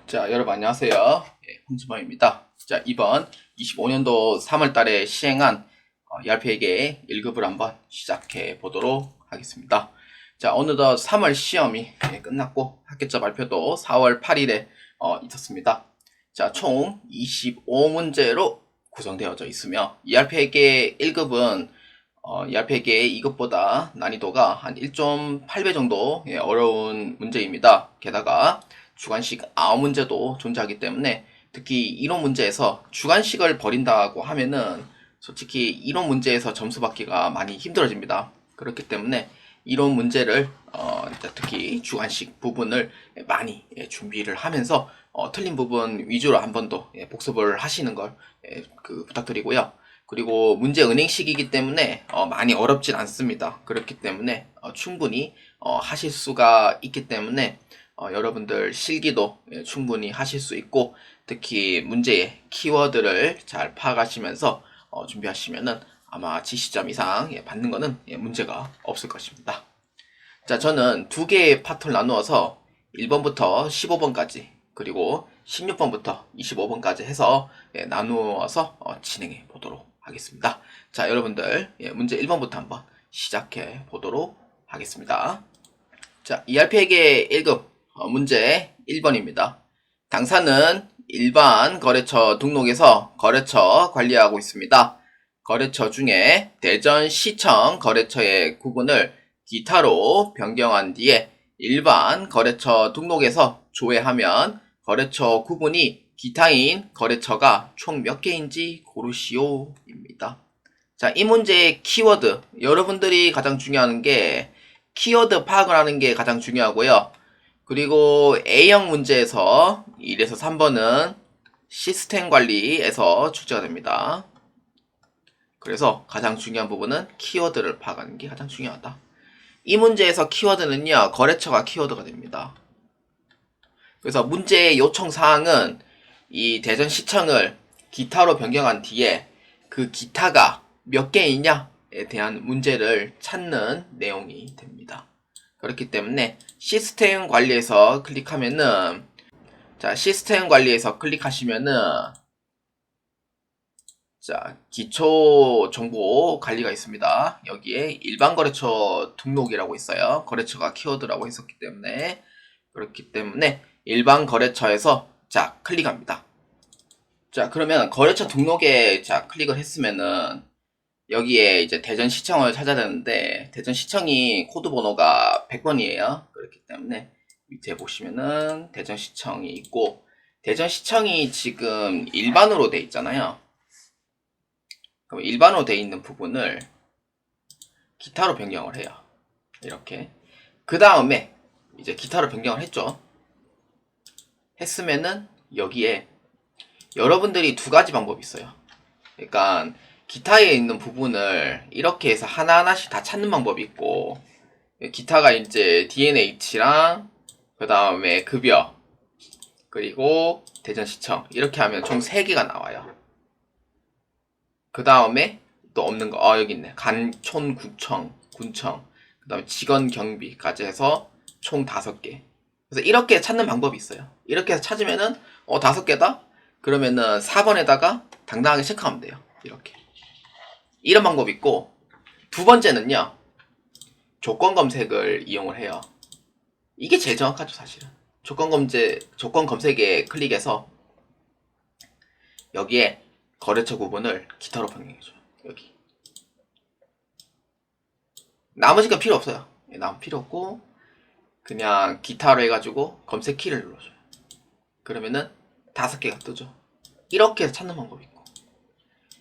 자, 여러분 안녕하세요. 홍준범입니다. 자, 이번 25년도 3월 달에 시행한 ERP에게 1급을 한번 시작해 보도록 하겠습니다. 자, 어느덧 3월 시험이 끝났고 합격자 발표도 4월 8일에 있었습니다. 자, 총 25문제로 구성되어져 있으며 ERP에게 1급은 ERP에게 2급보다 난이도가 한 1.8배 정도 어려운 문제입니다. 게다가 주관식 9문제도 존재하기 때문에 특히 이론 문제에서 주관식을 버린다고 하면은 솔직히 이론 문제에서 점수 받기가 많이 힘들어집니다. 그렇기 때문에 이론 문제를 특히 주관식 부분을 많이 준비를 하면서 틀린 부분 위주로 한 번 더 복습을 하시는 걸 부탁드리고요. 그리고 문제 은행식이기 때문에 많이 어렵진 않습니다. 그렇기 때문에 충분히 하실 수가 있기 때문에 여러분들 실기도 충분히 하실 수 있고 특히 문제의 키워드를 잘 파악하시면서 준비하시면은 아마 지시점 이상 받는 거는 문제가 없을 것입니다. 자, 저는 두 개의 파트를 나누어서 1번부터 15번까지 그리고 16번부터 25번까지 해서 나누어서 진행해 보도록 하겠습니다. 자, 여러분들 문제 1번부터 한번 시작해 보도록 하겠습니다. 자, ERP에게 1급 문제 1번입니다. 당사는 일반 거래처 등록에서 거래처 관리하고 있습니다. 거래처 중에 대전시청 거래처의 구분을 기타로 변경한 뒤에 일반 거래처 등록에서 조회하면 거래처 구분이 기타인 거래처가 총 몇 개인지 고르시오 입니다. 자, 이 문제의 키워드 여러분들이 가장 중요한 게 키워드 파악을 하는 게 가장 중요하고요. 그리고 A형 문제에서 1에서 3번은 시스템 관리에서 출제가 됩니다. 그래서 가장 중요한 부분은 키워드를 파악하는 게 가장 중요하다. 이 문제에서 키워드는요, 거래처가 키워드가 됩니다. 그래서 문제의 요청 사항은 이 대전시청을 기타로 변경한 뒤에 그 기타가 몇 개이냐에 대한 문제를 찾는 내용이 됩니다. 그렇기 때문에 시스템 관리에서 클릭하면은 자, 시스템 관리에서 클릭하시면은 자, 기초 정보 관리가 있습니다. 여기에 일반 거래처 등록이라고 있어요. 거래처가 키워드라고 했었기 때문에 그렇기 때문에 일반 거래처에서 자, 클릭합니다. 자, 그러면 거래처 등록에 자, 클릭을 했으면은 여기에 이제 대전시청을 찾아야 되는데 대전시청이 코드 번호가 100번이에요. 그렇기 때문에 밑에 보시면은 대전시청이 있고 대전시청이 지금 일반으로 돼 있잖아요. 그럼 일반으로 돼 있는 부분을 기타로 변경을 해요. 이렇게. 그 다음에 이제 기타로 변경을 했죠. 했으면은 여기에 여러분들이 두 가지 방법이 있어요. 그러니까 기타에 있는 부분을 이렇게 해서 하나하나씩 다 찾는 방법이 있고 기타가 이제 DNH랑 그 다음에 급여 그리고 대전시청 이렇게 하면 총 3개가 나와요. 그 다음에 또 없는 거 여기 있네. 간촌구청 군청 그 다음에 직원경비까지 해서 총 5개. 그래서 이렇게 찾는 방법이 있어요. 이렇게 해서 찾으면은 5개다? 그러면은 4번에다가 당당하게 체크하면 돼요. 이렇게. 이런 방법이 있고 두 번째는요. 조건 검색을 이용을 해요. 이게 제일 정확하죠, 사실은. 조건 검색에 클릭해서 여기에 거래처 구분을 기타로 변경해줘요. 여기. 나머지가 필요 없어요. 나머지 필요 없고 그냥 기타로 해가지고 검색 키를 눌러줘요. 그러면은 5개가 뜨죠. 이렇게 해서 찾는 방법이 있고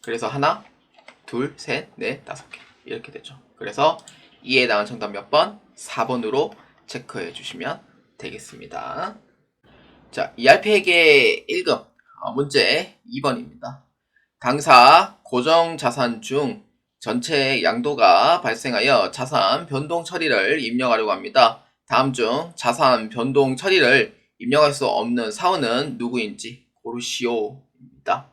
그래서 하나, 둘, 셋, 넷, 5개 이렇게 되죠. 그래서 이에 해당하는 정답 몇 번? 4번으로 체크해 주시면 되겠습니다. 자, ERP에게 1급 문제 2번입니다. 당사 고정자산 중 전체 양도가 발생하여 자산 변동 처리를 입력하려고 합니다. 다음 중 자산 변동 처리를 입력할 수 없는 사원은 누구인지 고르시오입니다.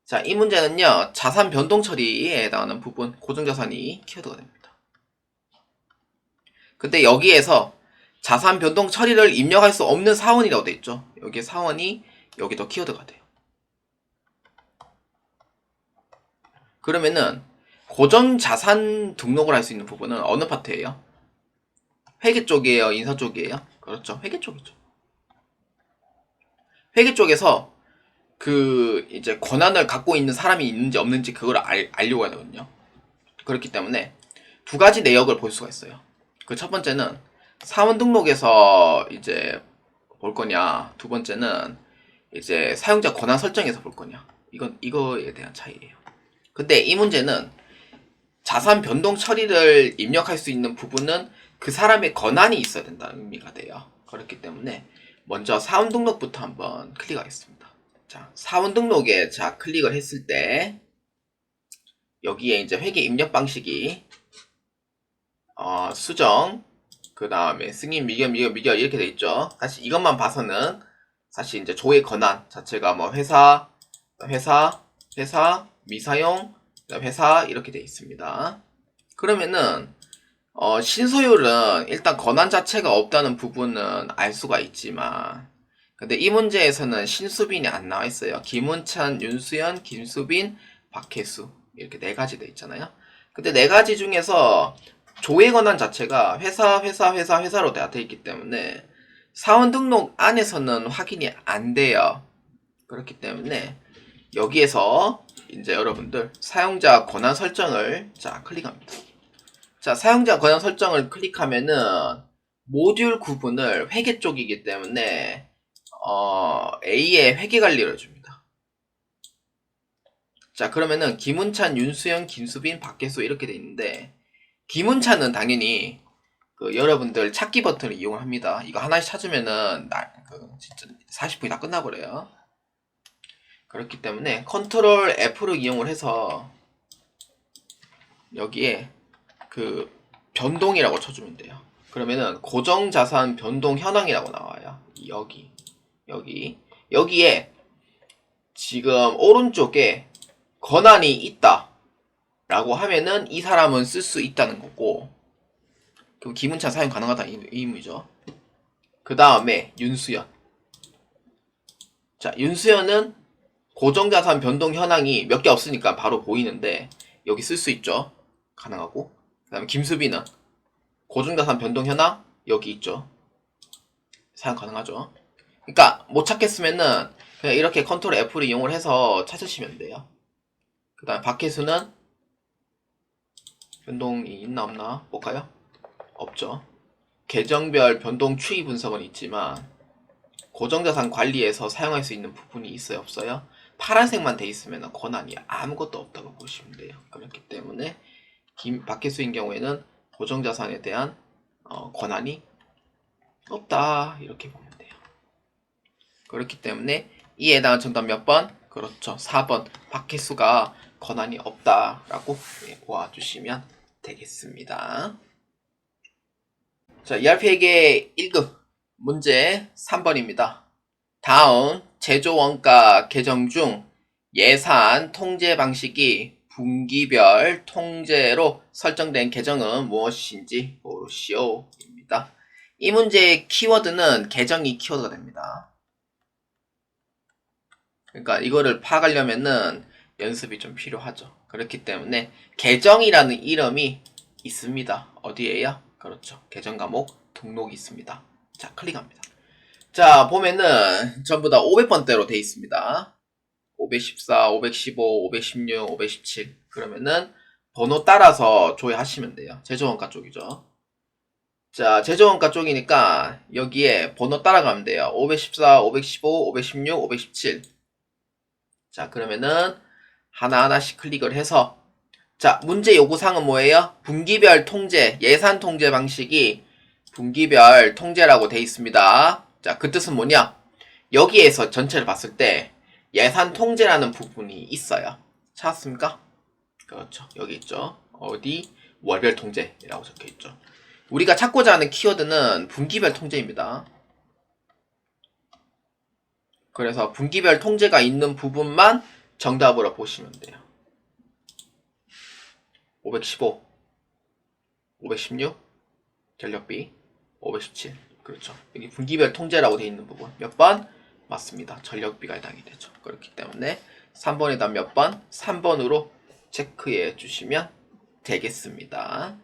자, 이 문제는요, 자산 변동 처리에 해당하는 부분, 고정자산이 키워드가 됩니다. 근데 여기에서 자산 변동 처리를 입력할 수 없는 사원이라고 돼 있죠. 여기에 사원이 여기도 키워드가 돼요. 그러면은 고정 자산 등록을 할 수 있는 부분은 어느 파트예요? 회계 쪽이에요? 인사 쪽이에요? 그렇죠. 회계 쪽이죠. 회계 쪽에서 그 이제 권한을 갖고 있는 사람이 있는지 없는지 그걸 알려고 하거든요. 그렇기 때문에 두 가지 내역을 볼 수가 있어요. 그 첫 번째는 사원 등록에서 이제 볼 거냐, 두 번째는 이제 사용자 권한 설정에서 볼 거냐. 이거에 대한 차이예요. 근데 이 문제는 자산 변동 처리를 입력할 수 있는 부분은 그 사람의 권한이 있어야 된다는 의미가 돼요. 그렇기 때문에 먼저 사원 등록부터 한번 클릭하겠습니다. 자, 사원 등록에 자 클릭을 했을 때 여기에 이제 회계 입력 방식이 수정, 그 다음에 승인, 미결 이렇게 돼 있죠. 사실 이것만 봐서는 사실 이제 조회 권한 자체가 뭐 회사, 미사용, 회사 이렇게 돼 있습니다. 그러면은 신소율은 일단 권한 자체가 없다는 부분은 알 수가 있지만, 근데 이 문제에서는 신수빈이 안 나와 있어요. 김은찬, 윤수연, 김수빈, 박혜수 이렇게 네 가지 돼 있잖아요. 근데 네 가지 중에서 조회 권한 자체가 회사로 돼 있기 때문에 사원 등록 안에서는 확인이 안 돼요. 그렇기 때문에 여기에서 이제 여러분들 사용자 권한 설정을 자 클릭합니다. 자, 사용자 권한 설정을 클릭하면은 모듈 구분을 회계 쪽이기 때문에 A의 회계 관리를 줍니다. 자, 그러면은 김은찬, 윤수영, 김수빈, 박혜수 이렇게 돼 있는데 김은찬은 당연히 그 여러분들 찾기 버튼을 이용을 합니다. 이거 하나씩 찾으면은 진짜 40분이 다 끝나버려요. 그렇기 때문에 컨트롤 F를 이용을 해서 여기에 그 변동이라고 쳐주면 돼요. 그러면은 고정자산 변동 현황이라고 나와요. 여기에 지금 오른쪽에 권한이 있다 라고 하면은 이 사람은 쓸 수 있다는 거고, 그럼 기문차 사용 가능하다 이 의미죠. 그 다음에 윤수연. 자, 윤수연은 고정자산 변동 현황이 몇 개 없으니까 바로 보이는데 여기 쓸 수 있죠. 가능하고. 그 다음에 김수빈은 고정자산 변동 현황 여기 있죠. 사용 가능하죠. 그러니까 못 찾겠으면은 그냥 이렇게 컨트롤 F를 이용을 해서 찾으시면 돼요. 그 다음에 박혜수는 변동이 있나 없나 볼까요? 없죠. 계정별 변동 추이 분석은 있지만 고정자산 관리에서 사용할 수 있는 부분이 있어요 없어요? 파란색만 돼 있으면 권한이 아무것도 없다고 보시면 돼요. 그렇기 때문에 박혜수인 경우에는 고정자산에 대한 권한이 없다 이렇게 보면 돼요. 그렇기 때문에 이에 해당하는 정답 몇 번? 그렇죠. 4번 박혜수가 권한이 없다라고 보아주시면 되겠습니다. 자, ERP에게 1급 문제 3번입니다. 다음 제조원가 계정 중 예산 통제 방식이 분기별 통제로 설정된 계정은 무엇인지 고르시오입니다. 이 문제의 키워드는 계정이 키워드가 됩니다. 그러니까 이거를 파악하려면은 연습이 좀 필요하죠. 그렇기 때문에 계정이라는 이름이 있습니다. 어디에요? 그렇죠. 계정 과목 등록이 있습니다. 자, 클릭합니다. 자, 보면은 전부 다 500번대로 돼 있습니다. 514, 515, 516, 517. 그러면은 번호 따라서 조회하시면 돼요. 제조원가 쪽이죠. 자, 제조원가 쪽이니까 여기에 번호 따라가면 돼요. 514, 515, 516, 517. 자, 그러면은 하나하나씩 클릭을 해서 자, 문제 요구사항은 뭐예요? 분기별 통제, 예산 통제 방식이 분기별 통제라고 돼 있습니다. 자, 그 뜻은 뭐냐? 여기에서 전체를 봤을 때 예산 통제라는 부분이 있어요. 찾았습니까? 그렇죠. 여기 있죠. 어디? 월별 통제라고 적혀 있죠. 우리가 찾고자 하는 키워드는 분기별 통제입니다. 그래서 분기별 통제가 있는 부분만 정답으로 보시면 돼요. 515, 516, 전력비, 517. 그렇죠. 여기 분기별 통제라고 되어 있는 부분 몇 번? 맞습니다. 전력비가 해당이 되죠. 그렇기 때문에 3번에다 몇 번? 3번으로 체크해 주시면 되겠습니다.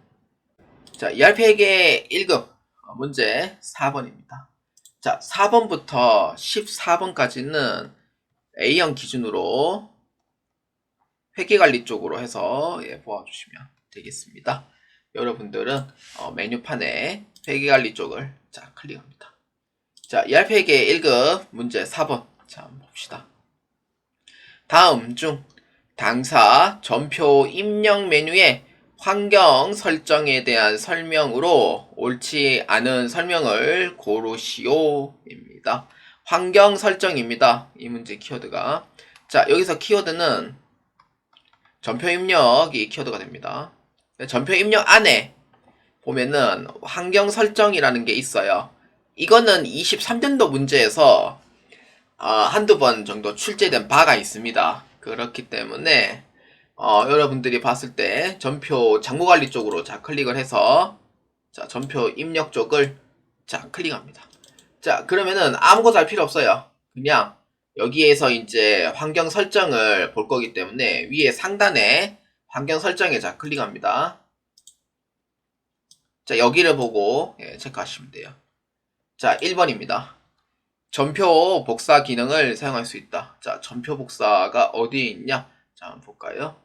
자, ERP에게 1급 문제 4번입니다. 자, 4번부터 14번까지는 A형 기준으로 회계관리 쪽으로 해서 보아주시면 되겠습니다. 여러분들은 메뉴판에 회계관리 쪽을 자 클릭합니다. 자, ERP에게 1급 문제 4번 자 한번 봅시다. 다음 중 당사 전표 입력 메뉴의 환경 설정에 대한 설명으로 옳지 않은 설명을 고르시오입니다. 환경 설정입니다. 이 문제 키워드가. 자, 여기서 키워드는 전표 입력이 키워드가 됩니다. 전표 입력 안에 보면은 환경 설정이라는 게 있어요. 이거는 23년도 문제에서 한두 번 정도 출제된 바가 있습니다. 그렇기 때문에 여러분들이 봤을 때 전표 장부관리 쪽으로 자 클릭을 해서 자 전표 입력 쪽을 자 클릭합니다. 자 그러면은 아무것도 할 필요 없어요. 그냥 여기에서 이제 환경 설정을 볼 거기 때문에 위에 상단에 환경 설정에 자 클릭합니다. 자 여기를 보고 체크하시면 돼요. 자 1번입니다. 전표 복사 기능을 사용할 수 있다. 자 전표 복사가 어디에 있냐? 자 한번 볼까요?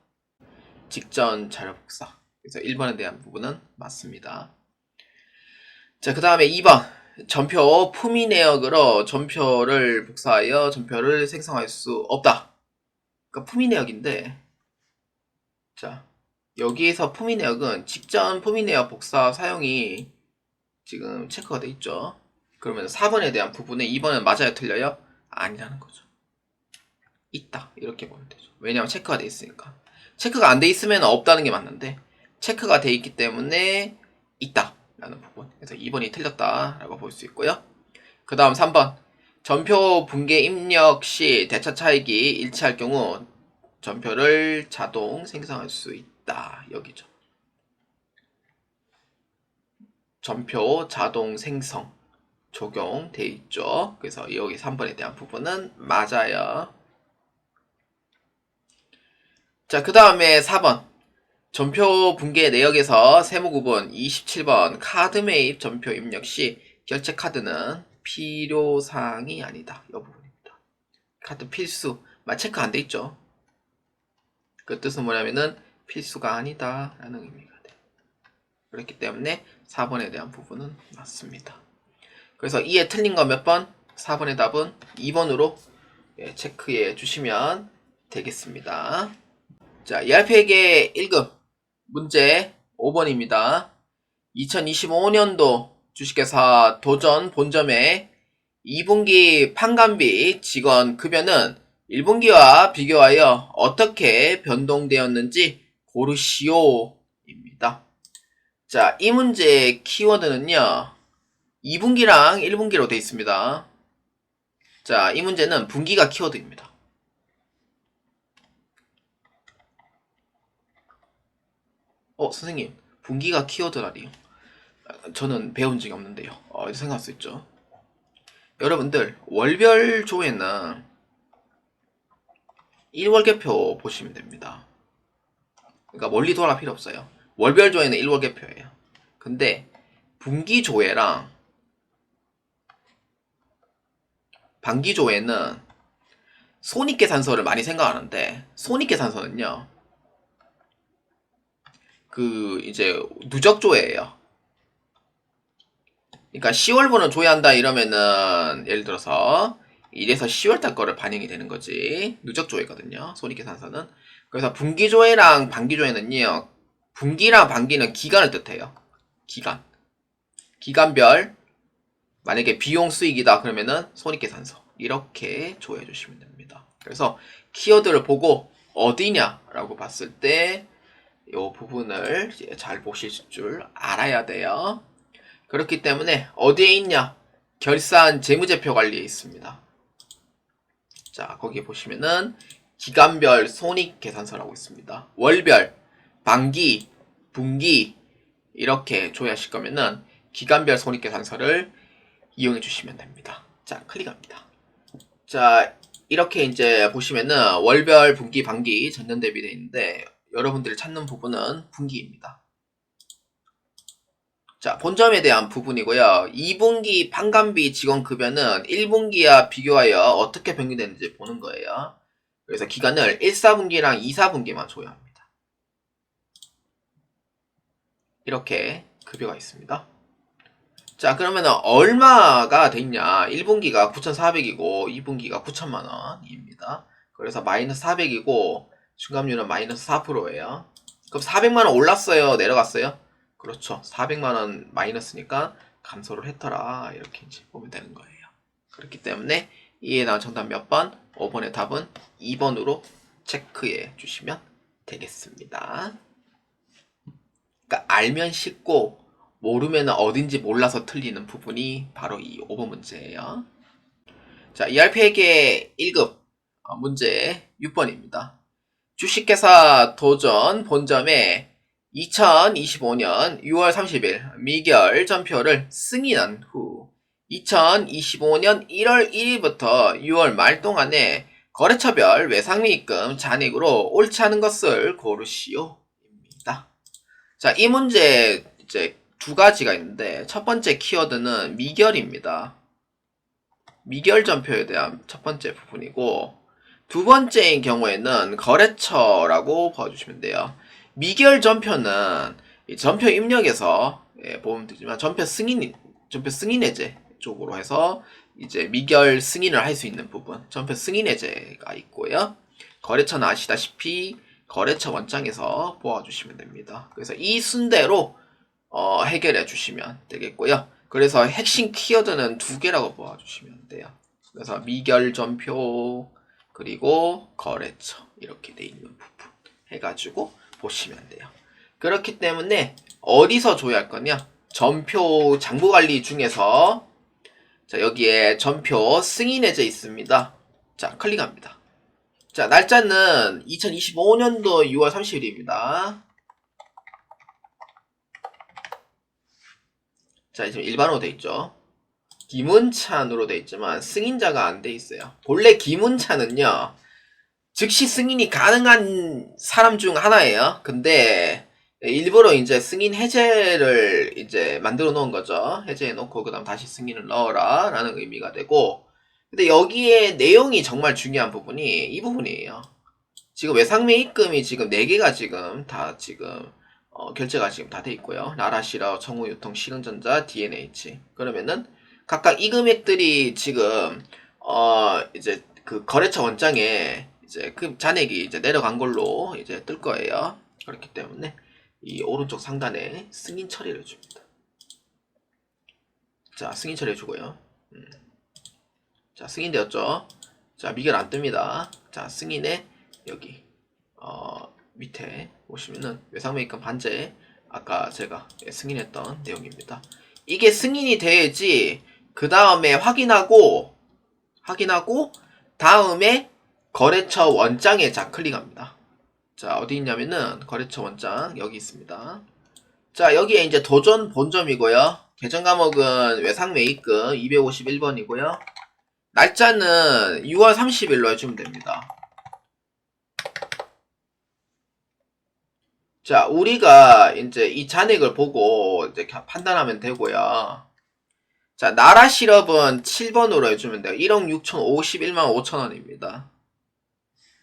직전 자료 복사. 그래서 1번에 대한 부분은 맞습니다. 자, 그 다음에 2번. 전표 품위 내역으로 전표를 복사하여 전표를 생성할 수 없다. 그러니까 품위 내역인데, 자, 여기에서 품위 내역은 직전 품위 내역 복사 사용이 지금 체크가 돼 있죠. 그러면 4번에 대한 부분에 2번은 맞아요, 틀려요? 아니라는 거죠. 있다. 이렇게 보면 되죠. 왜냐하면 체크가 돼 있으니까. 체크가 안 돼 있으면 없다는 게 맞는데 체크가 돼 있기 때문에 있다 라는 부분. 그래서 2번이 틀렸다라고 볼 수 있고요. 그 다음 3번. 전표 붕괴 입력 시 대차 차익이 일치할 경우 전표를 자동 생성할 수 있다. 여기죠. 전표 자동 생성 적용돼 있죠. 그래서 여기 3번에 대한 부분은 맞아요. 자, 그 다음에 4번. 전표 붕괴 내역에서 세무구분 27번 카드 매입 전표 입력 시 결제 카드는 필요사항이 아니다. 이 부분입니다. 카드 필수. 체크 안 돼 있죠. 그 뜻은 뭐냐면은 필수가 아니다 라는 의미가 돼요. 그렇기 때문에 4번에 대한 부분은 맞습니다. 그래서 이에 틀린 거 몇 번? 4번의 답은 2번으로 체크해 주시면 되겠습니다. 자, ERP에게 1급 문제 5번입니다. 2025년도 주식회사 도전 본점의 2분기 판관비 직원 급여는 1분기와 비교하여 어떻게 변동되었는지 고르시오입니다. 자, 이 문제의 키워드는요. 2분기랑 1분기로 되어 있습니다. 자, 이 문제는 분기가 키워드입니다. 선생님, 분기가 키워드라니요. 저는 배운 적이 없는데요. 이렇게 생각할 수 있죠. 여러분들, 월별 조회는 1월 개표 보시면 됩니다. 그러니까 멀리 돌아갈 필요 없어요. 월별 조회는 1월 개표예요. 근데 분기 조회랑 반기 조회는 손익계산서를 많이 생각하는데 손익계산서는요. 이제 누적조회예요. 그러니까 10월분을 조회한다 이러면은 예를 들어서 1에서 10월달 거를 반영이 되는 거지. 누적조회거든요. 손익계산서는. 그래서 분기조회랑 반기조회는요. 분기랑 반기는 기간을 뜻해요. 기간. 기간별 만약에 비용 수익이다 그러면은 손익계산서 이렇게 조회해 주시면 됩니다. 그래서 키워드를 보고 어디냐라고 봤을 때 이 부분을 잘 보실 줄 알아야 돼요. 그렇기 때문에 어디에 있냐? 결산 재무제표 관리에 있습니다. 자, 거기에 보시면은 기간별 손익계산서라고 있습니다. 월별, 반기, 분기 이렇게 조회하실 거면은 기간별 손익계산서를 이용해 주시면 됩니다. 자, 클릭합니다. 자, 이렇게 이제 보시면은 월별, 분기, 반기 전년 대비 되어 있는데 여러분들이 찾는 부분은 분기입니다. 자, 본점에 대한 부분이고요. 2분기 판관비 직원급여는 1분기와 비교하여 어떻게 변경되는지 보는 거예요. 그래서 기간을 1, 4분기랑 2, 4분기만 줘야 합니다. 이렇게 급여가 있습니다. 자, 그러면 얼마가 됐냐? 1분기가 9,400이고 2분기가 9천만원입니다. 그래서 마이너스 400이고 중감률은 마이너스 4%예요. 그럼 400만원 올랐어요? 내려갔어요? 그렇죠. 400만원 마이너스니까 감소를 했더라. 이렇게 이제 보면 되는 거예요. 그렇기 때문에 이에 나온 정답 몇 번? 5번의 답은 2번으로 체크해 주시면 되겠습니다. 그러니까 알면 쉽고 모르면 어딘지 몰라서 틀리는 부분이 바로 이 5번 문제예요. 자, ERP에게 1급 문제 6번입니다. 주식회사 도전 본점에 2025년 6월 30일 미결 전표를 승인한 후 2025년 1월 1일부터 6월 말 동안에 거래처별 외상매입금 잔액으로 옳지 않은 것을 고르시오 입니다. 자, 이 문제 이제 두 가지가 있는데 첫 번째 키워드는 미결입니다. 미결 전표에 대한 첫 번째 부분이고 두 번째인 경우에는 거래처라고 봐주시면 돼요. 미결 전표는 전표 입력에서 보면 되지만 전표 승인 해제 쪽으로 해서 이제 미결 승인을 할 수 있는 부분, 전표 승인 해제가 있고요. 거래처는 아시다시피 거래처 원장에서 보아주시면 됩니다. 그래서 이 순대로 해결해 주시면 되겠고요. 그래서 핵심 키워드는 두 개라고 보아주시면 돼요. 그래서 미결 전표 그리고 거래처 이렇게 돼 있는 부분 해가지고 보시면 돼요. 그렇기 때문에 어디서 줘야 할 거냐? 전표 장부관리 중에서 자, 여기에 전표 승인해제 있습니다. 자, 클릭합니다. 자, 날짜는 2025년도 6월 30일입니다. 자, 지금 일반으로 돼 있죠. 기문찬으로 돼 있지만 승인자가 안 돼 있어요. 본래 기문찬은요, 즉시 승인이 가능한 사람 중 하나예요. 근데 일부러 이제 승인 해제를 이제 만들어 놓은 거죠. 해제해 놓고 그다음 다시 승인을 넣어라 라는 의미가 되고, 근데 여기에 내용이 정말 중요한 부분이 이 부분이에요. 지금 외상매입금이 지금 4개가 지금 다 지금 결제가 지금 다 돼 있고요. 라라시라, 청우유통, 신흥전자, DNH. 그러면은 각각 이 금액들이 지금 이제 그 거래처 원장에 이제 그 잔액이 이제 내려간 걸로 이제 뜰 거예요. 그렇기 때문에 이 오른쪽 상단에 승인 처리를 줍니다. 자, 승인 처리해 주고요. 자, 승인되었죠? 자, 미결 안 뜹니다. 자, 승인에 여기 밑에 보시면은 외상매입금 반제 아까 제가 승인했던 내용입니다. 이게 승인이 돼야지 그 다음에 확인하고 다음에 거래처 원장에 자 클릭합니다. 자, 어디 있냐면은 거래처 원장 여기 있습니다. 자, 여기에 이제 도전 본점이고요. 계정 과목은 외상매입금 251번이고요. 날짜는 6월 30일로 해주면 됩니다. 자, 우리가 이제 이 잔액을 보고 이제 판단하면 되고요. 자, 나라 실업은 7번으로 해주면 돼요. 1억 6,051만 5천원입니다.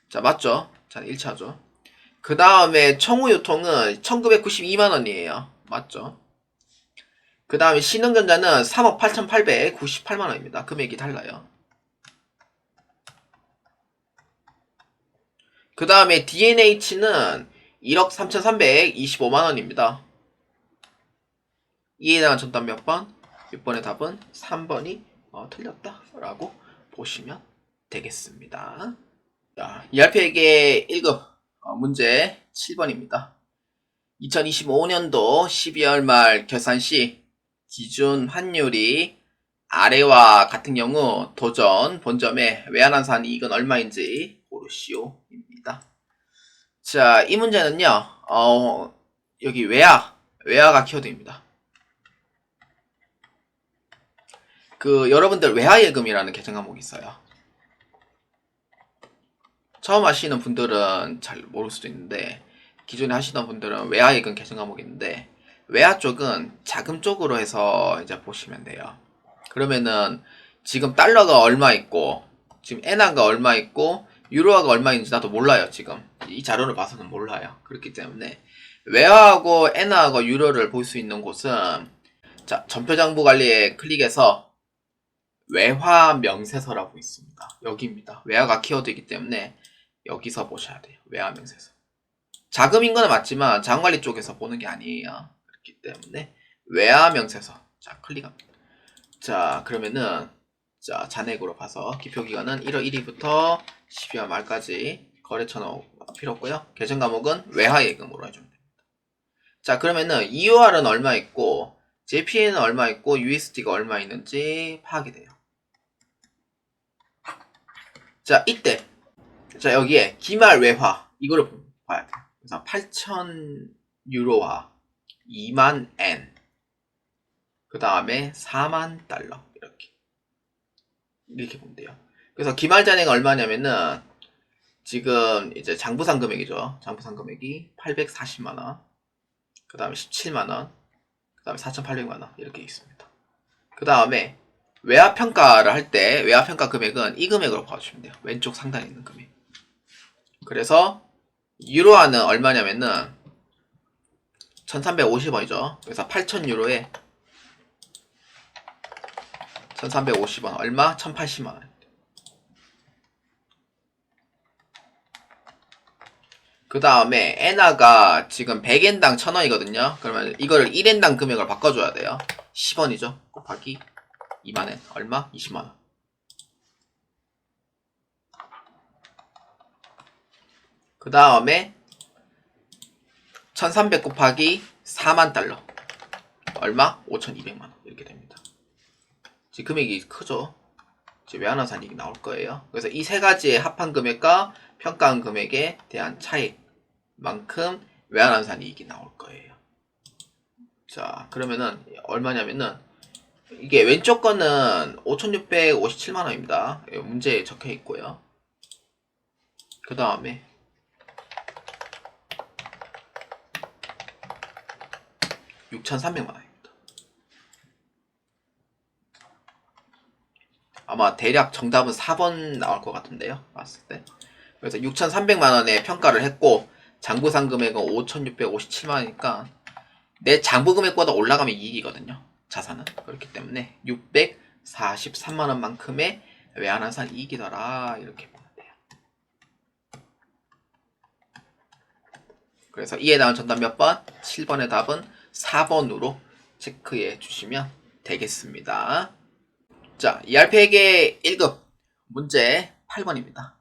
자, 맞죠? 자, 1차죠. 그 다음에 청우유통은 1992만원이에요. 맞죠? 그 다음에 신흥전자는 3억 8,898만원입니다. 금액이 달라요. 그 다음에 DNH는 1억 3,325만원입니다. 이에 대한 정답 몇 번? 6번의 답은 3번이 틀렸다 라고 보시면 되겠습니다. 자, ERP에게 1급 문제 7번입니다. 2025년도 12월 말 결산 시 기준 환율이 아래와 같은 경우 도전 본점에 외환환 산이익은 얼마인지 고르시오입니다. 자, 이 문제는요, 여기 외화가 키워드입니다. 여러분들 외화예금이라는 계정 과목이 있어요. 처음 하시는 분들은 잘 모를 수도 있는데, 기존에 하시던 분들은 외화예금 계정 과목이 있는데, 외화 쪽은 자금 쪽으로 해서 이제 보시면 돼요. 그러면은 지금 달러가 얼마 있고, 지금 엔화가 얼마 있고, 유로화가 얼마 있는지 나도 몰라요. 지금 이 자료를 봐서는 몰라요. 그렇기 때문에 외화하고 엔화하고 유로를 볼 수 있는 곳은, 자, 전표장부 관리에 클릭해서 외화 명세서라고 있습니다. 여기입니다. 외화가 키워드이기 때문에 여기서 보셔야 돼요. 외화 명세서. 자금인 거는 맞지만 자금관리 쪽에서 보는 게 아니에요. 그렇기 때문에 외화 명세서. 자, 클릭합니다. 자, 그러면은 자, 잔액으로 봐서 기표기간은 1월 1일부터 12월 말까지, 거래처는 필요 없고요. 계정 과목은 외화예금으로 해주면 됩니다. 자, 그러면은 EUR은 얼마 있고 JPY는 얼마 있고 USD가 얼마 있는지 파악이 돼요. 자, 이때 자, 여기에 기말 외화 이거를 봐야 돼요. 그래서 8,000 유로화 2만 엔, 그 다음에 4만 달러 이렇게 보면 돼요. 그래서 기말 잔액은 얼마냐면은 지금 이제 장부상 금액이죠. 장부상 금액이 840만원, 그 다음에 17만원, 그 다음에 4,800만원 이렇게 있습니다. 그 다음에 외화평가를 할 때 외화평가 금액은 이 금액으로 봐주시면 돼요. 왼쪽 상단에 있는 금액. 그래서 유로화는 얼마냐면은 1350원이죠. 그래서 8,000유로에 1350원 얼마? 1080만원. 그 다음에 엔화가 지금 100엔당 1000원이거든요. 그러면 이거를 1엔당 금액을 바꿔줘야 돼요. 10원이죠. 곱하기 2만엔 얼마? 20만원. 그 다음에 1300 곱하기 4만 달러 얼마? 5200만원 이렇게 됩니다. 지금 금액이 크죠. 지금 외환화산익이 나올 거예요. 그래서 이 세 가지의 합한 금액과 평가한 금액에 대한 차익만큼 외환화산이익이 나올 거예요. 자, 그러면은 얼마냐면은 이게 왼쪽 거는 5,657만원입니다. 문제에 적혀 있고요. 그 다음에 (6,300만원) 아마 대략 정답은 4번 나올 것 같은데요. 봤을 때. 그래서 6,300만원에 평가를 했고 장부상 금액은 5,657만원이니까 내 장부 금액보다 올라가면 이익이거든요. 자산은. 그렇기 때문에 643만원만큼의 외환화산 이익이더라 이렇게 보면 돼요. 그래서 이에 대한 정답 몇 번? 7번의 답은 4번으로 체크해 주시면 되겠습니다. 자, ERP에게 1급 문제 8번입니다.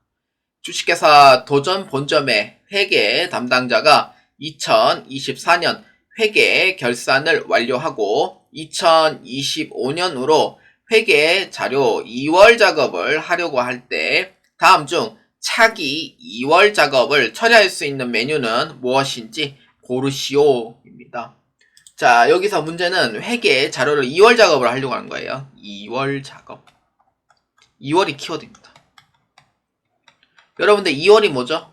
주식회사 도전 본점의 회계 담당자가 2024년 회계 결산을 완료하고 2025년으로 회계 자료 2월 작업을 하려고 할 때 다음 중 차기 2월 작업을 처리할 수 있는 메뉴는 무엇인지 고르시오입니다. 자, 여기서 문제는 회계 자료를 2월 작업을 하려고 하는 거예요. 2월 작업. 2월이 키워드입니다. 여러분들 2월이 뭐죠?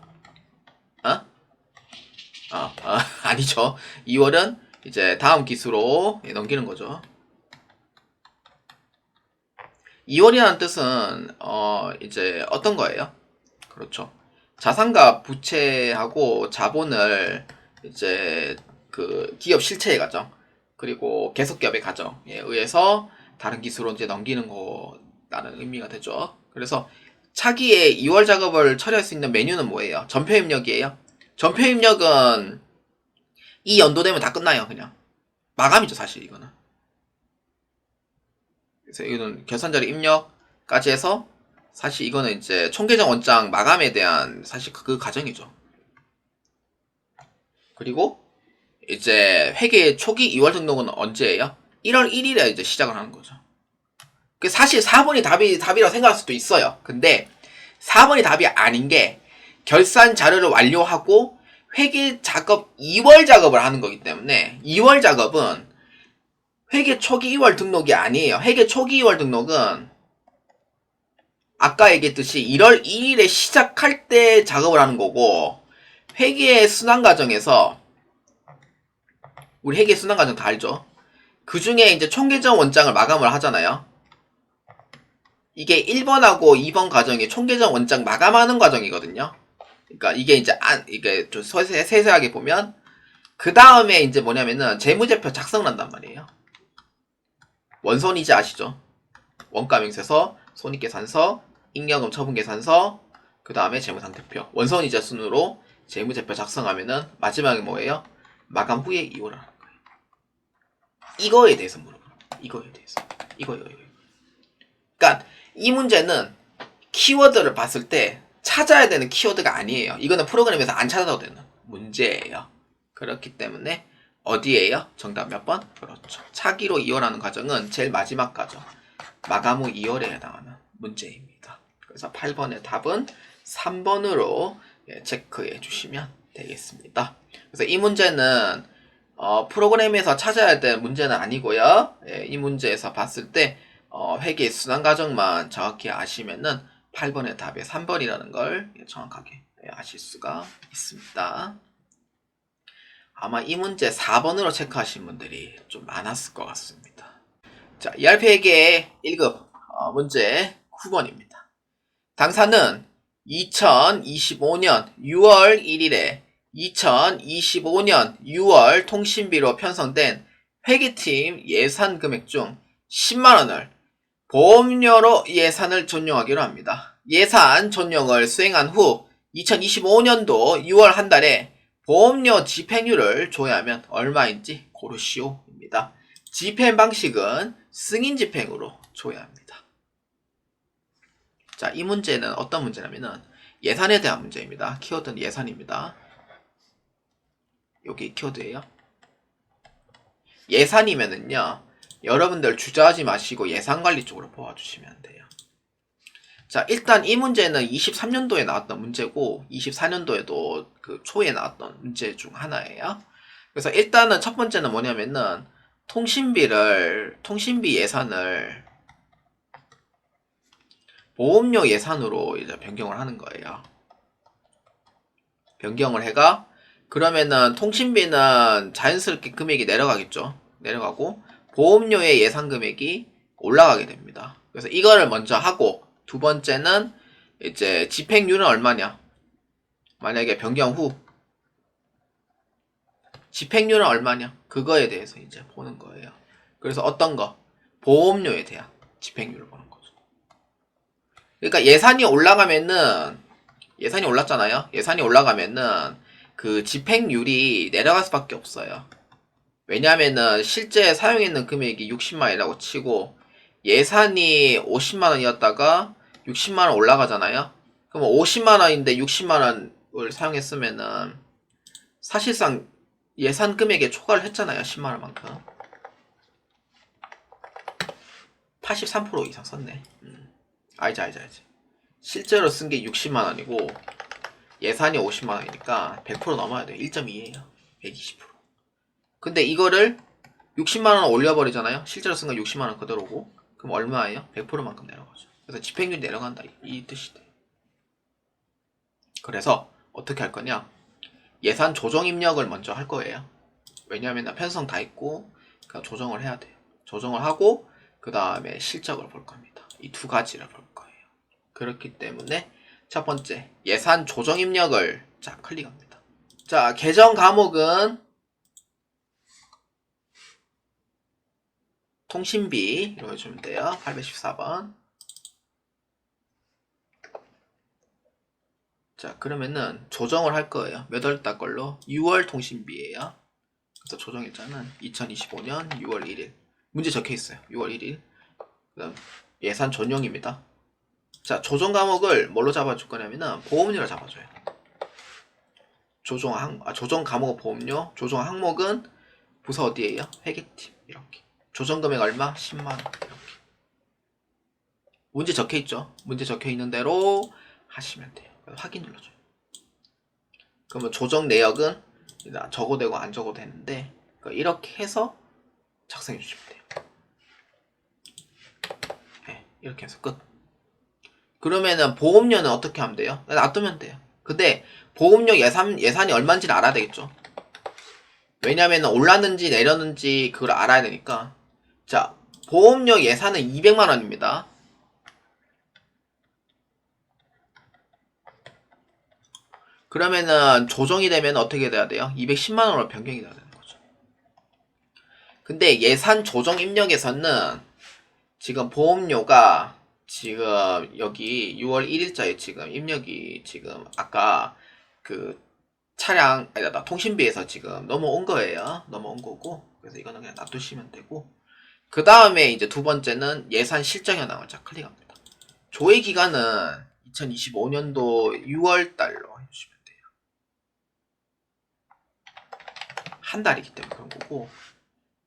아니죠. 2월은 이제 다음 기수로 넘기는 거죠. 2월이라는 뜻은 이제 어떤 거예요? 그렇죠. 자산과 부채하고 자본을 이제 그 기업 실체의 과정 그리고 계속기업의 과정에 의해서 다른 기수로 이제 넘기는 거라는 의미가 되죠. 그래서 차기에 2월 작업을 처리할 수 있는 메뉴는 뭐예요? 전표 입력이에요. 전표 입력은 이 연도 되면 다 끝나요. 그냥 마감이죠. 사실 이거는. 그래서 이거는 결산자료 입력까지 해서 사실 이거는 이제 총계정 원장 마감에 대한 사실 그 과정이죠. 그리고 이제 회계 초기 2월 등록은 언제예요? 1월 1일에 이제 시작을 하는 거죠. 사실 4번이 답이라고 생각할 수도 있어요. 근데 4번이 답이 아닌 게 결산 자료를 완료하고 회계 작업 2월 작업을 하는 거기 때문에 2월 작업은 회계 초기 2월 등록이 아니에요. 회계 초기 2월 등록은 아까 얘기했듯이 1월 1일에 시작할 때 작업을 하는 거고, 회계 순환 과정에서 우리 회계 순환 과정 다 알죠? 그 중에 이제 총계정 원장을 마감을 하잖아요. 이게 1번하고 2번 과정이 총계정 원장 마감하는 과정이거든요. 그러니까 이게 이제 이게 좀 세세하게 보면 그 다음에 이제 뭐냐면은 재무제표 작성을 한단 말이에요. 원손이자 아시죠? 원가명세서, 손익계산서, 잉여금 처분계산서, 그 다음에 재무상태표. 원손이자 순으로 재무제표 작성하면은 마지막에 뭐예요? 마감 후에 이월하는 거예요. 이거에 대해서 물어봐요. 이거에 대해서. 이거요. 그러니까 이 문제는 키워드를 봤을 때 찾아야 되는 키워드가 아니에요. 이거는 프로그램에서 안 찾아도 되는 문제예요. 그렇기 때문에 어디에요? 정답 몇 번? 그렇죠. 차기로 이월하는 과정은 제일 마지막 과정. 마감 후 2월에 해당하는 문제입니다. 그래서 8번의 답은 3번으로 체크해 주시면 되겠습니다. 그래서 이 문제는 프로그램에서 찾아야 될 문제는 아니고요. 이 문제에서 봤을 때 회계 순환 과정만 정확히 아시면은 8번의 답이 3번이라는 걸 정확하게 아실 수가 있습니다. 아마 이 문제 4번으로 체크하신 분들이 좀 많았을 것 같습니다. 자, ERP 회계 1급 문제 9번입니다. 당사는 2025년 6월 1일에 2025년 6월 통신비로 편성된 회계팀 예산 금액 중 10만원을 보험료로 예산을 전용하기로 합니다. 예산 전용을 수행한 후 2025년도 6월 한 달에 보험료 집행률을 조회하면 얼마인지 고르시오입니다. 집행 방식은 승인 집행으로 조회합니다. 자, 이 문제는 어떤 문제냐면은 예산에 대한 문제입니다. 키워드는 예산입니다. 여기 키워드예요. 예산이면은요, 여러분들 주저하지 마시고 예산관리 쪽으로 보아주시면 돼요. 자, 일단 이 문제는 23년도에 나왔던 문제고 24년도에도 그 초에 나왔던 문제 중 하나예요. 그래서 일단은 첫 번째는 뭐냐면은 통신비 예산을 보험료 예산으로 이제 변경을 하는 거예요. 변경을 해가 그러면은 통신비는 자연스럽게 금액이 내려가겠죠. 내려가고 보험료의 예산 금액이 올라가게 됩니다. 그래서 이거를 먼저 하고 두 번째는 이제 집행률은 얼마냐. 만약에 변경 후 집행률은 얼마냐. 그거에 대해서 이제 보는 거예요. 그래서 어떤 거? 보험료에 대한 집행률을 보는 거죠. 그러니까 예산이 올라가면은 예산이 올랐잖아요. 예산이 올라가면은 그 집행률이 내려갈 수밖에 없어요. 왜냐면은 실제 사용했는 금액이 60만원이라고 치고 예산이 50만원이었다가 60만원 올라가잖아요. 그럼 50만원인데 60만원을 사용했으면은 사실상 예산 금액에 초과를 했잖아요. 10만원만큼. 83% 이상 썼네. 알지. 실제로 쓴 게 60만원이고 예산이 50만원이니까 100% 넘어야 돼. 1.2예요. 120%. 근데 이거를 60만원 올려버리잖아요. 실제로 쓴 건 60만원 그대로고 그럼 얼마예요? 100%만큼 내려가죠. 그래서 집행률이 내려간다 이 뜻이 돼. 그래서 어떻게 할 거냐? 예산 조정 입력을 먼저 할 거예요. 왜냐하면 편성 다 있고 조정을 해야 돼요. 조정을 하고 그 다음에 실적을 볼 겁니다. 이 두 가지를 볼 거예요. 그렇기 때문에 첫 번째 예산 조정 입력을 자 클릭합니다. 자, 계정 과목은 통신비로 해주면 돼요. 814번. 자, 그러면은 조정을 할 거예요. 몇 월 달 걸로? 6월 통신비예요. 그래서 조정일자는 2025년 6월 1일. 문제 적혀 있어요. 6월 1일. 그다음 예산 전용입니다. 자, 조정 과목을 뭘로 잡아줄 거냐면은 보험료로 잡아줘요. 조정 과목 보험료. 조정 항목은 부서 어디에요? 회계팀. 이렇게. 조정 금액 얼마? 10만원. 이렇게. 문제 적혀 있죠? 문제 적혀 있는 대로 하시면 돼요. 확인 눌러줘요. 그러면 조정 내역은 적어도 되고 안 적어도 되는데 이렇게 해서 작성해 주시면 돼요. 네, 이렇게 해서 끝. 그러면은 보험료는 어떻게 하면 돼요? 놔두면 돼요. 근데 보험료 예산이 얼마인지를 알아야 되겠죠. 왜냐면은 올랐는지 내렸는지 그걸 알아야 되니까. 자, 보험료 예산은 200만원입니다. 그러면은 조정이 되면 어떻게 돼야 돼요? 210만원으로 변경이 돼야 되는 거죠. 근데 예산 조정 입력에서는 지금 보험료가 지금 여기 6월 1일자에 지금 입력이 지금 아까 그 차량 아니다 통신비에서 지금 넘어온 거예요. 넘어온 거고 그래서 이거는 그냥 놔두시면 되고 그 다음에 이제 두 번째는 예산 실적 현황을 자 클릭합니다. 조회 기간은 2025년도 6월 달로 해주시면 돼요. 한 달이기 때문에 그런 거고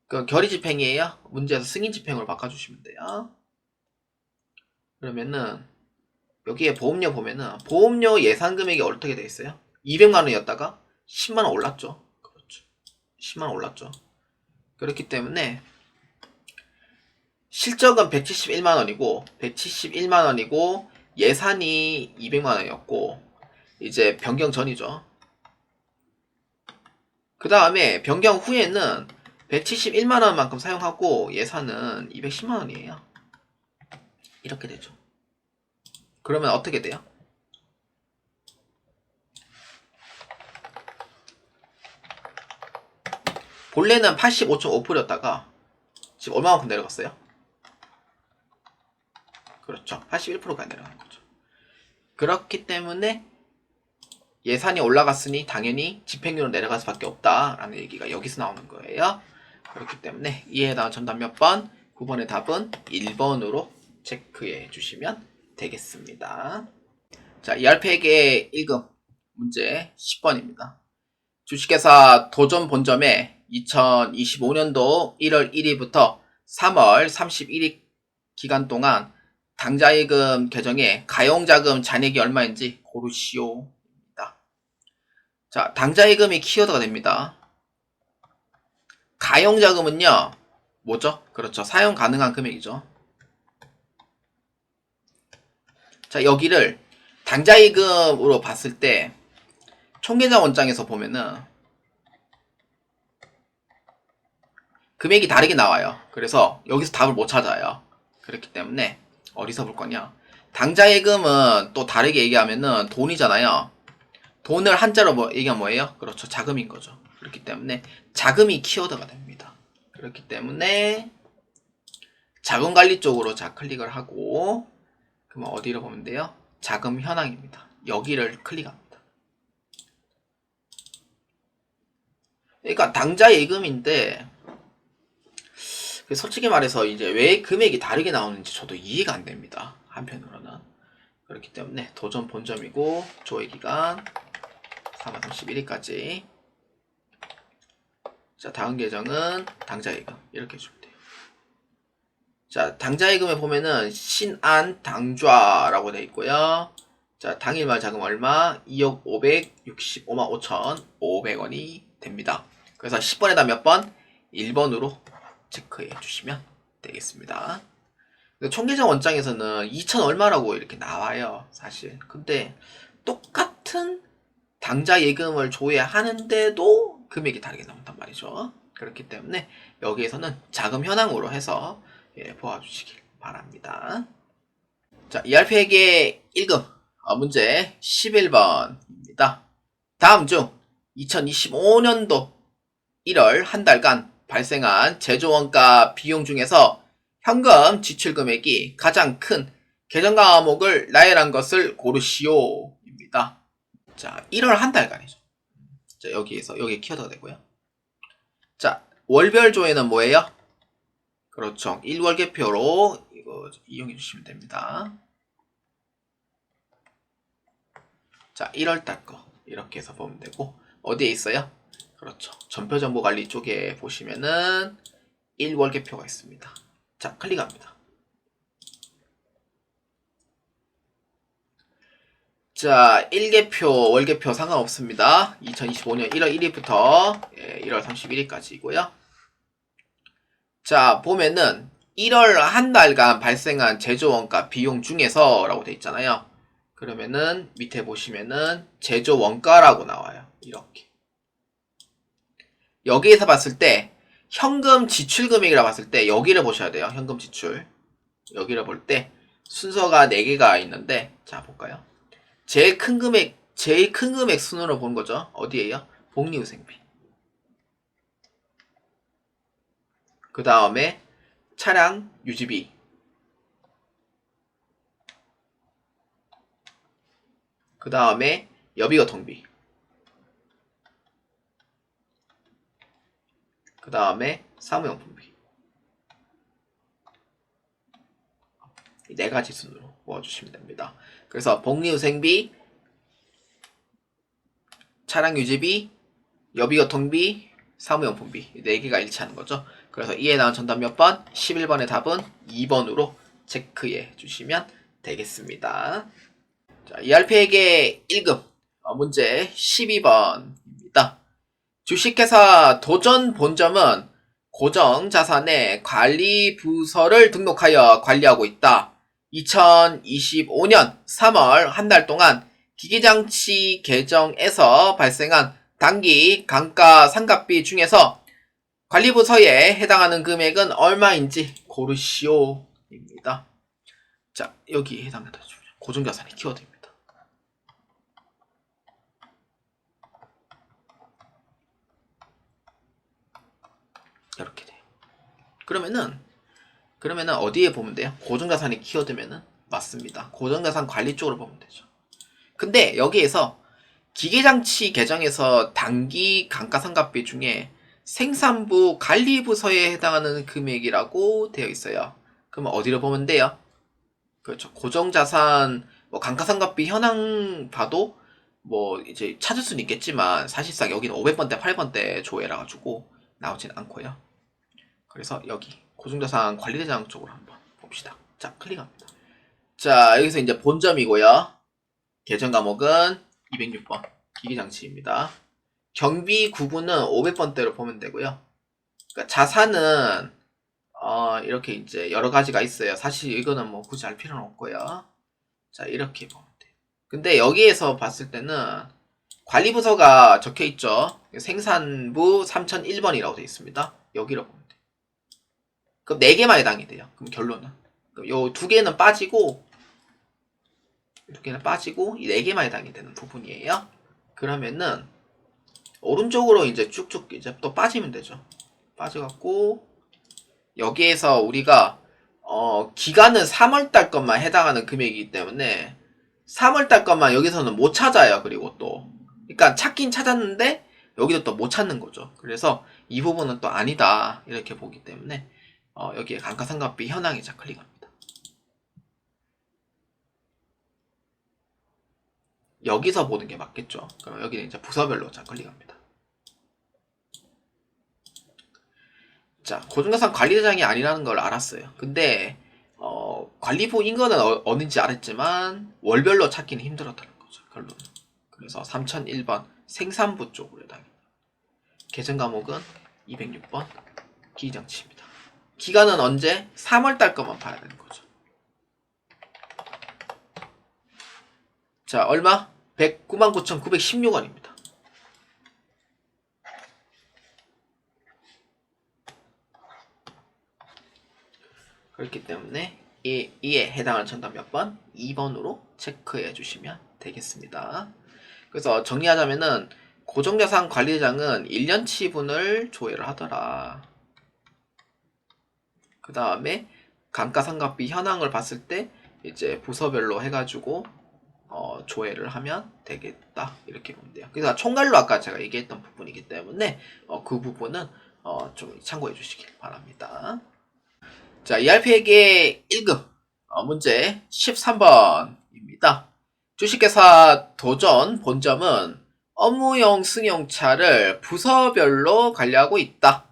그 결의 집행이에요. 문제에서 승인 집행으로 바꿔주시면 돼요. 그러면은 여기에 보험료 보면은 보험료 예산 금액이 어떻게 돼 있어요? 200만원이었다가 10만원 올랐죠. 그렇죠. 10만원 올랐죠. 그렇기 때문에 실적은 171만원이고 171만원이고 예산이 200만원이었고 이제 변경 전이죠. 그 다음에 변경 후에는 171만원만큼 사용하고 예산은 210만원이에요. 이렇게 되죠. 그러면 어떻게 돼요? 본래는 85.5%였다가 지금 얼마만큼 내려갔어요? 그렇죠. 81%가 내려간 거죠. 그렇기 때문에 예산이 올라갔으니 당연히 집행률은 내려갈 수밖에 없다라는 얘기가 여기서 나오는 거예요. 그렇기 때문에 이에 해당한 정답 몇 번? 9번의 답은 1번으로 체크해 주시면 되겠습니다. 자, ERP에게 1급 문제 10번입니다. 주식회사 도전 본점에 2025년도 1월 1일부터 3월 31일 기간 동안 당좌예금 계정에 가용자금 잔액이 얼마인지 고르시오입니다. 자, 당좌예금이 키워드가 됩니다. 가용자금은요, 뭐죠? 그렇죠. 사용 가능한 금액이죠. 자, 여기를 당좌예금으로 봤을 때 총계좌 원장에서 보면은 금액이 다르게 나와요. 그래서 여기서 답을 못 찾아요. 그렇기 때문에 어디서 볼 거냐? 당좌예금은 또 다르게 얘기하면은 돈이잖아요. 돈을 한자로 얘기하면 뭐예요? 그렇죠. 자금인 거죠. 그렇기 때문에 자금이 키워드가 됩니다. 그렇기 때문에 자금관리 쪽으로 자 클릭을 하고 그러면 어디로 보면 돼요? 자금 현황입니다. 여기를 클릭합니다. 그러니까 당좌예금인데 솔직히 말해서 이제 왜 금액이 다르게 나오는지 저도 이해가 안 됩니다. 한편으로는. 그렇기 때문에 도전 본점이고 조회기간 3월 31일까지. 자, 다음 계정은 당좌예금 이렇게 해주면 돼요. 자, 당좌예금에 보면은 신안 당좌라고 되어 있고요. 자, 당일말 자금 얼마? 2억 565만 5,500원이 됩니다. 그래서 10번에다 몇 번? 1번으로 체크해 주시면 되겠습니다. 총계좌 원장에서는 2천 얼마라고 이렇게 나와요, 사실. 근데 똑같은 당좌 예금을 조회하는데도 금액이 다르게 나온단 말이죠. 그렇기 때문에 여기에서는 자금 현황으로 해서 보아주시길 바랍니다. 자, ERP에게 1급 문제 11번입니다. 다음 중 2025년도 1월 한 달간 발생한 제조원가 비용 중에서 현금 지출 금액이 가장 큰 계정 과목을 나열한 것을 고르시오입니다. 자, 1월 한 달간이죠. 자, 여기 키워드가 되고요. 자, 월별 조회는 뭐예요? 그렇죠. 1월계표로 이거 이용해 주시면 됩니다. 자, 1월달 거 이렇게 해서 보면 되고 어디에 있어요? 그렇죠. 전표정보관리 쪽에 보시면은 1월계표가 있습니다. 자, 클릭합니다. 자, 1계표, 월계표 상관없습니다. 2025년 1월 1일부터 1월 31일까지이고요. 자, 보면은 1월 한 달간 발생한 제조원가 비용 중에서 라고 돼 있잖아요. 그러면은 밑에 보시면은 제조원가라고 나와요. 이렇게. 여기에서 봤을 때 현금 지출 금액이라 봤을 때 여기를 보셔야 돼요. 현금 지출. 여기를 볼 때 순서가 4개가 있는데 자, 볼까요? 제일 큰 금액 순으로 보는 거죠. 어디에요? 복리후생비. 그 다음에 차량 유지비. 그 다음에 여비교통비. 그 다음에 사무용품비. 이 4가지 순으로 모아주시면 됩니다. 그래서 복리후생비, 차량 유지비, 여비교통비, 사무용품비 4개가 일치하는 거죠. 그래서 이에 나온 정답 몇 번? 11번의 답은 2번으로 체크해 주시면 되겠습니다. 자, ERP에게 1급 문제 12번입니다. 주식회사 도전 본점은 고정자산의 관리부서를 등록하여 관리하고 있다. 2025년 3월 한 달 동안 기기장치 개정에서 발생한 단기 감가상각비 중에서 관리부서에 해당하는 금액은 얼마인지 고르시오입니다. 자, 여기에 해당된다. 고정자산의 키워드입니다. 이렇게 돼요. 그러면은 어디에 보면 돼요? 고정자산이 키워드면은 맞습니다. 고정자산 관리 쪽으로 보면 되죠. 근데 여기에서 기계장치 개정에서 단기 감가상각비 중에 생산부 관리부서에 해당하는 금액이라고 되어 있어요. 그러면 어디로 보면 돼요? 그렇죠. 고정자산 뭐 감가상각비 현황 봐도 뭐 이제 찾을 수는 있겠지만 사실상 여기는 500번대 8번대 조회라 가지고 나오진 않고요. 그래서 여기 고정자산 관리대장 쪽으로 한번 봅시다. 자, 클릭합니다. 자, 여기서 이제 본점이고요. 개정 과목은 206번 기기장치입니다. 경비 구분은 500번대로 보면 되고요. 그러니까 자산은 이렇게 이제 여러 가지가 있어요. 사실 이거는 뭐 굳이 알 필요는 없고요. 자, 이렇게 보면 돼요. 근데 여기에서 봤을 때는 관리부서가 적혀 있죠. 생산부 3001번이라고 되어 있습니다. 여기로 보면 돼요. 그럼 4개만 해당이 돼요. 그럼 결론은. 그럼 요 2개는 빠지고, 이 4개만 해당이 되는 부분이에요. 그러면은, 오른쪽으로 이제 쭉쭉 이제 또 빠지면 되죠. 빠져갖고, 여기에서 우리가, 기간은 3월달 것만 해당하는 금액이기 때문에, 3월달 것만 여기서는 못 찾아요. 그리고 또. 그러니까 찾긴 찾았는데, 여기도 또 못 찾는 거죠. 그래서 이 부분은 또 아니다. 이렇게 보기 때문에, 여기에 감가상각비 현황에 자 클릭합니다. 여기서 보는 게 맞겠죠. 그럼 여기는 이제 부서별로 자 클릭합니다. 자, 고정자산 관리대장이 아니라는 걸 알았어요. 근데 관리부인 거는 어딘지 알았지만 월별로 찾기는 힘들었다는 거죠. 결론은. 그래서 3001번 생산부 쪽으로 해당합니다. 개정 과목은 206번 기기장치입니다. 기간은 언제? 3월달 것만 봐야 되는 거죠. 자, 얼마? 199,916원입니다. 그렇기 때문에 이에 해당하는 정답 몇 번? 2번으로 체크해 주시면 되겠습니다. 그래서 정리하자면은 고정자산 관리대장은 1년치분을 조회를 하더라. 그 다음에 감가상각비 현황을 봤을 때 이제 부서별로 해가지고 조회를 하면 되겠다. 이렇게 보면 돼요. 그래서 총괄로 아까 제가 얘기했던 부분이기 때문에 그 부분은 좀 참고해 주시길 바랍니다. 자, ERP에게 1급 문제 13번입니다. 주식회사 도전 본점은 업무용 승용차를 부서별로 관리하고 있다.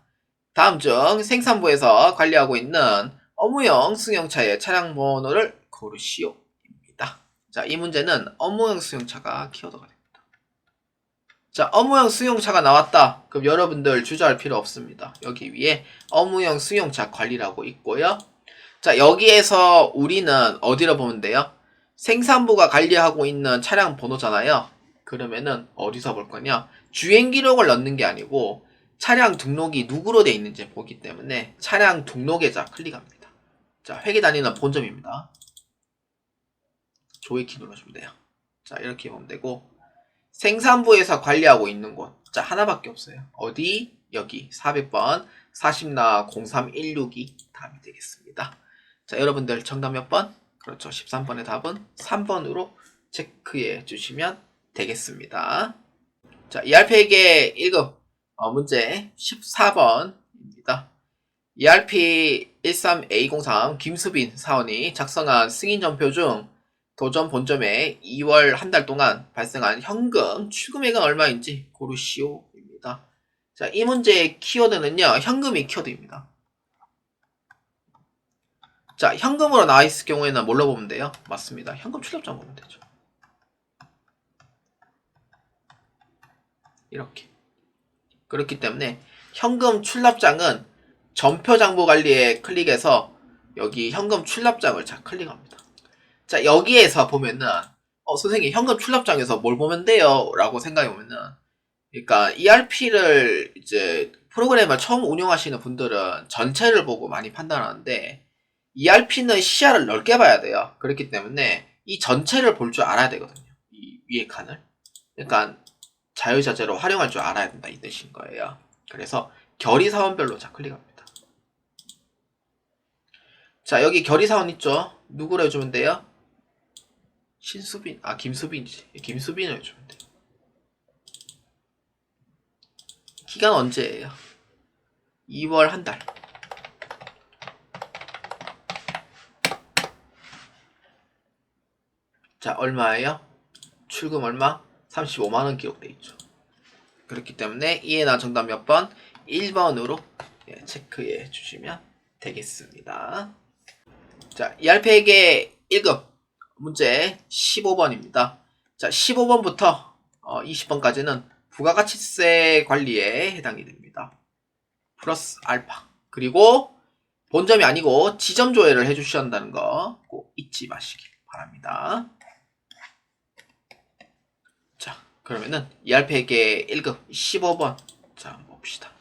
다음 중 생산부에서 관리하고 있는 업무용 승용차의 차량 번호를 고르시오입니다. 자, 이 문제는 업무용 승용차가 키워드가 됩니다. 자, 업무용 승용차가 나왔다. 그럼 여러분들 주저할 필요 없습니다. 여기 위에 업무용 승용차 관리라고 있고요. 자, 여기에서 우리는 어디로 보면 돼요? 생산부가 관리하고 있는 차량 번호잖아요. 그러면은 어디서 볼 거냐? 주행 기록을 넣는 게 아니고 차량 등록이 누구로 돼 있는지 보기 때문에 차량 등록계좌 클릭합니다. 자, 회계 단위는 본점입니다. 조회키 눌러주면 돼요. 자, 이렇게 보면 되고 생산부에서 관리하고 있는 곳. 자, 하나밖에 없어요. 어디? 여기 400번 40나 03162 답이 되겠습니다. 자, 여러분들 정답 몇 번? 그렇죠. 13번의 답은 3번으로 체크해 주시면 되겠습니다. 자, ERP에게 1급 문제 14번입니다. ERP13A03 김수빈 사원이 작성한 승인전표 중 도전 본점에 2월 한 달 동안 발생한 현금 출금액은 얼마인지 고르시오입니다. 자, 이 문제의 키워드는요, 현금이 키워드입니다. 자, 현금으로 나와 있을 경우에는 뭘로 보면 돼요? 맞습니다. 현금 출납장 보면 되죠. 이렇게. 그렇기 때문에 현금 출납장은 전표장부 관리에 클릭해서 여기 현금 출납장을 자 클릭합니다. 자, 여기에서 보면은 선생님 현금 출납장에서 뭘 보면 돼요? 라고 생각해 보면은 그러니까 ERP를 이제 프로그램을 처음 운영하시는 분들은 전체를 보고 많이 판단하는데 ERP는 시야를 넓게 봐야 돼요. 그렇기 때문에 이 전체를 볼 줄 알아야 되거든요. 이 위에 칸을. 그러니까 자유자재로 활용할 줄 알아야 된다 이 뜻인 거예요. 그래서 결의사원별로 자 클릭합니다. 자, 여기 결의사원 있죠? 누구로 해주면 돼요? 신수빈, 김수빈이지. 김수빈을 해주면 돼요. 기간 언제예요? 2월 한 달. 자, 얼마예요? 출금 얼마? 35만원 기록돼 있죠. 그렇기 때문에 이해나 정답 몇 번? 1번으로 체크해 주시면 되겠습니다. 자, ERP에게 1급 문제 15번입니다. 자, 15번부터 20번까지는 부가가치세 관리에 해당이 됩니다. 플러스 알파. 그리고 본점이 아니고 지점 조회를 해주셔야 한다는 거 꼭 잊지 마시길 바랍니다. 자, 그러면은 ERP에게 1급 15번 자, 한번 봅시다.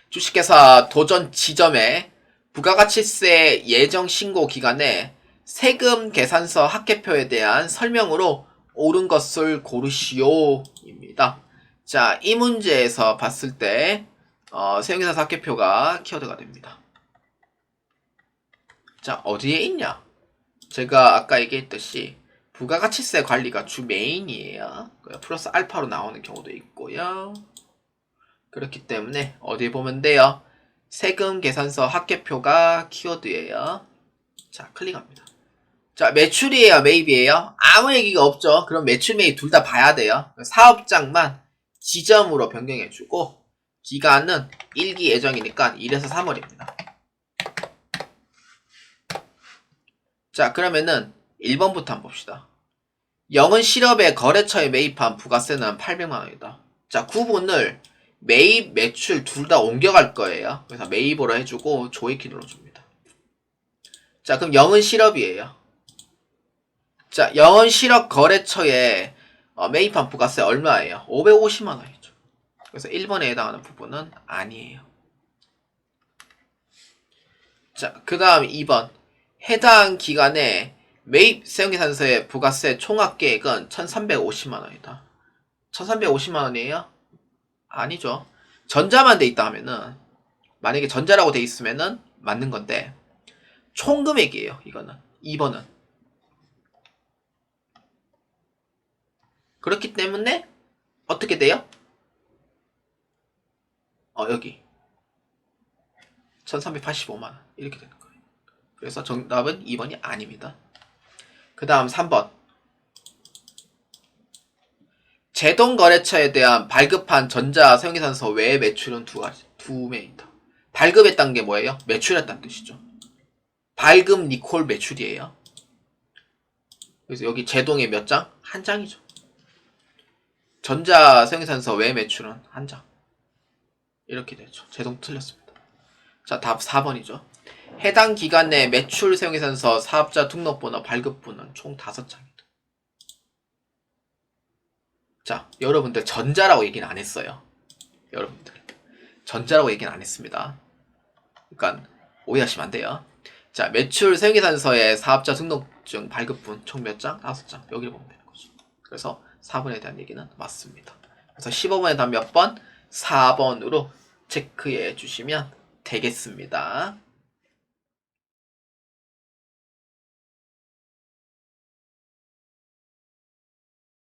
주식회사 도전 지점에 부가가치세 예정 신고 기간에 세금 계산서 합계표에 대한 설명으로 옳은 것을 고르시오입니다. 자, 이 문제에서 봤을 때 세금계산서 합계표가 키워드가 됩니다. 자, 어디에 있냐? 제가 아까 얘기했듯이 부가가치세 관리가 주 메인이에요. 플러스 알파로 나오는 경우도 있고요. 그렇기 때문에 어디에 보면 돼요? 세금 계산서 합계표가 키워드예요. 자, 클릭합니다. 자, 매출이에요, 매입이에요? 아무 얘기가 없죠. 그럼 매출, 매입 둘 다 봐야 돼요. 사업장만 지점으로 변경해주고 기간은 1기 예정이니까 1에서 3월입니다. 자, 그러면은 1번부터 한번 봅시다. 영은 실업의 거래처에 매입한 부가세는 800만원이다. 자, 구분을 매입, 매출 둘 다 옮겨갈 거예요. 그래서 매입으로 해주고 조회키 눌러줍니다. 자, 그럼 영은 실업이에요. 자, 영은 실업 거래처에 매입한 부가세 얼마예요? 550만원이죠. 그래서 1번에 해당하는 부분은 아니에요. 자, 그 다음 2번. 해당 기간에 매입 세금계산서의 부가세 총합계액은 1350만원이다. 1350만원이에요? 아니죠. 전자만 돼 있다 하면은, 만약에 전자라고 돼 있으면은 맞는 건데, 총금액이에요, 이거는. 2번은. 그렇기 때문에, 어떻게 돼요? 여기. 1385만원. 이렇게 되는 거예요. 그래서 정답은 2번이 아닙니다. 그 다음 3번. 제동거래처에 대한 발급한 전자 세금계산서 외의 매출은 두 매입니다. 발급했다는 게 뭐예요? 매출했다는 뜻이죠. 발급 리콜 매출이에요. 그래서 여기 제동에 몇 장? 한 장이죠. 전자 생산서 외 매출은 한 장. 이렇게 되죠. 제동 틀렸습니다. 자, 답 4번이죠. 해당 기간 내 매출 생산서 사업자 등록번호 발급부는 총 5장이다. 자, 여러분들 전자라고 얘기는 안 했어요. 여러분들 전자라고 얘기는 안 했습니다. 그러니까 오해하시면 안 돼요. 자, 매출 생계산서의 사업자 등록증 발급분 총 몇 장? 5장. 여기를 보면 되는 거죠. 그래서 4번에 대한 얘기는 맞습니다. 그래서 15번에 답 몇 번? 4번으로 체크해 주시면 되겠습니다.